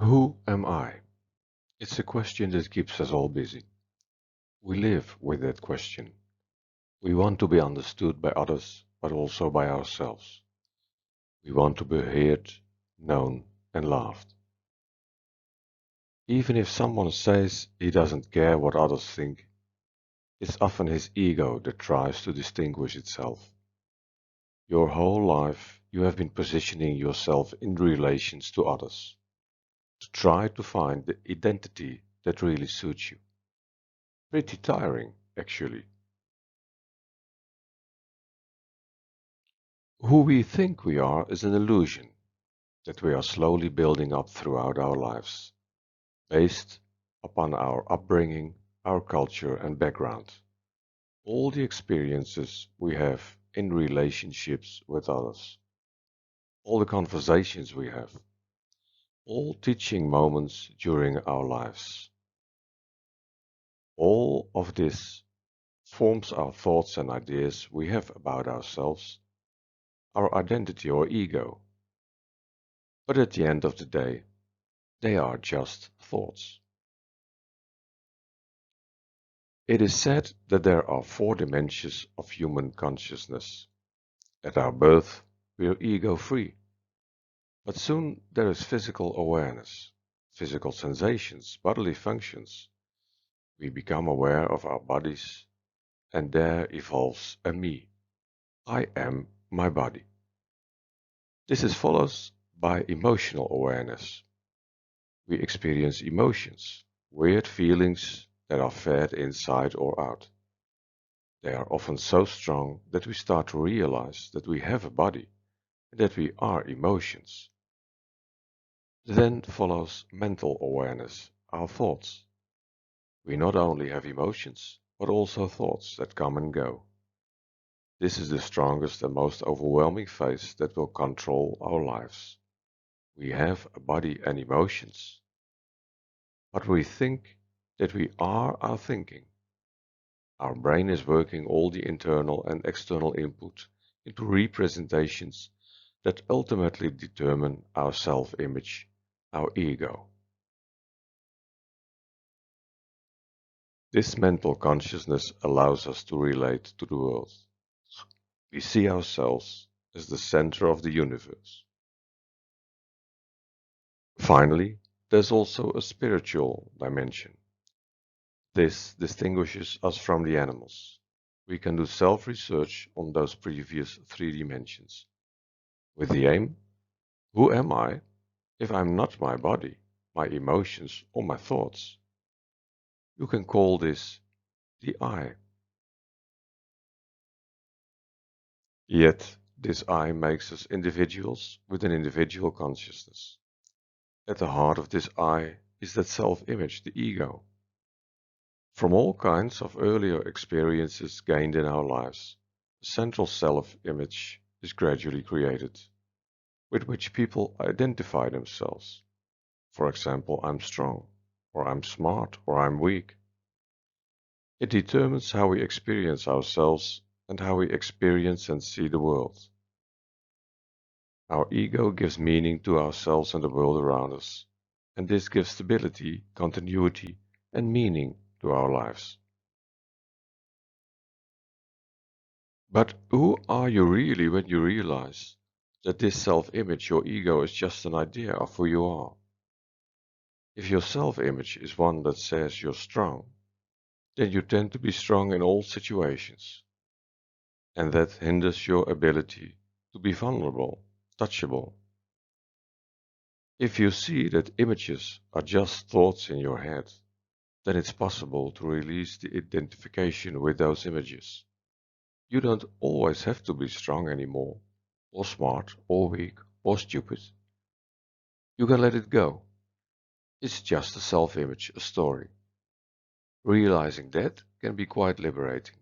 Who am I? It's a question that keeps us all busy. We live with that question. We want to be understood by others, but also by ourselves. We want to be heard, known, and loved. Even if someone says he doesn't care what others think, it's often his ego that tries to distinguish itself. Your whole life you have been positioning yourself in relations to others, to try to find the identity that really suits you. Pretty tiring, actually. Who we think we are is an illusion that we are slowly building up throughout our lives, based upon our upbringing, our culture and background, all the experiences we have in relationships with others, all the conversations we have, all teaching moments during our lives. All of this forms our thoughts and ideas we have about ourselves, our identity or ego. But at the end of the day, they are just thoughts. It is said that there are 4 dimensions of human consciousness. At our birth, we are ego-free, but soon there is physical awareness, physical sensations, bodily functions. We become aware of our bodies, and there evolves a me. I am my body. This is followed by emotional awareness. We experience emotions, weird feelings that are fed inside or out. They are often so strong that we start to realize that we have a body and that we are emotions. Then follows mental awareness, our thoughts. We not only have emotions, but also thoughts that come and go. This is the strongest and most overwhelming phase that will control our lives. We have a body and emotions, but we think that we are our thinking. Our brain is working all the internal and external input into representations that ultimately determine our self-image, our ego. This mental consciousness allows us to relate to the world. We see ourselves as the center of the universe. Finally, there's also a spiritual dimension. This distinguishes us from the animals. We can do self-research on those previous 3 dimensions, with the aim, who am I if I'm not my body, my emotions or my thoughts? You can call this the I. Yet, this I makes us individuals with an individual consciousness. At the heart of this I is that self-image, the ego. From all kinds of earlier experiences gained in our lives, a central self-image is gradually created, with which people identify themselves. For example, I'm strong, or I'm smart, or I'm weak. It determines how we experience ourselves and how we experience and see the world. Our ego gives meaning to ourselves and the world around us, and this gives stability, continuity, and meaning to our lives. But who are you really when you realize that this self-image, your ego, is just an idea of who you are? If your self-image is one that says you're strong, then you tend to be strong in all situations, and that hinders your ability to be vulnerable, touchable. If you see that images are just thoughts in your head, then it's possible to release the identification with those images. You don't always have to be strong anymore, or smart, or weak, or stupid. You can let it go. It's just a self-image, a story. Realizing that can be quite liberating.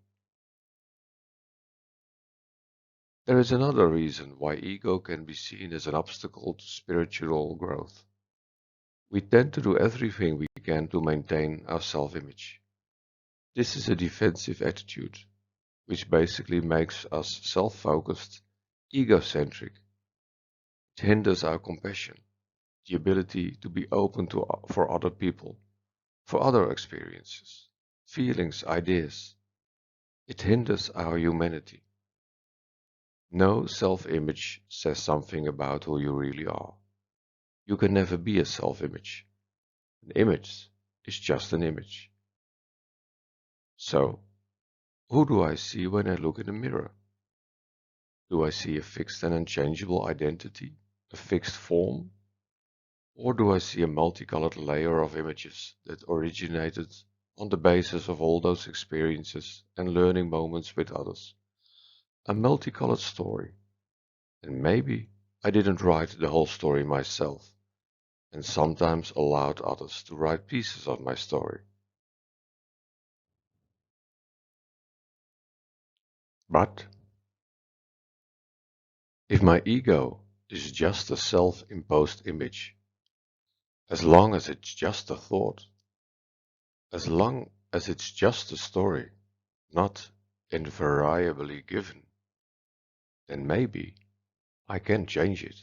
There is another reason why ego can be seen as an obstacle to spiritual growth. We tend to do everything we can to maintain our self-image. This is a defensive attitude, which basically makes us self-focused, egocentric. It hinders our compassion. the ability to be open for other people, for other experiences, feelings, ideas. It hinders our humanity. No self-image says something about who you really are. You can never be a self-image. An image is just an image. So, who do I see when I look in the mirror? Do I see a fixed and unchangeable identity, a fixed form? Or do I see a multicolored layer of images that originated on the basis of all those experiences and learning moments with others? A multicolored story. And maybe I didn't write the whole story myself, and sometimes allowed others to write pieces of my story. But if my ego is just a self-imposed image, as long as it's just a thought, as long as it's just a story, not invariably given, then maybe I can change it.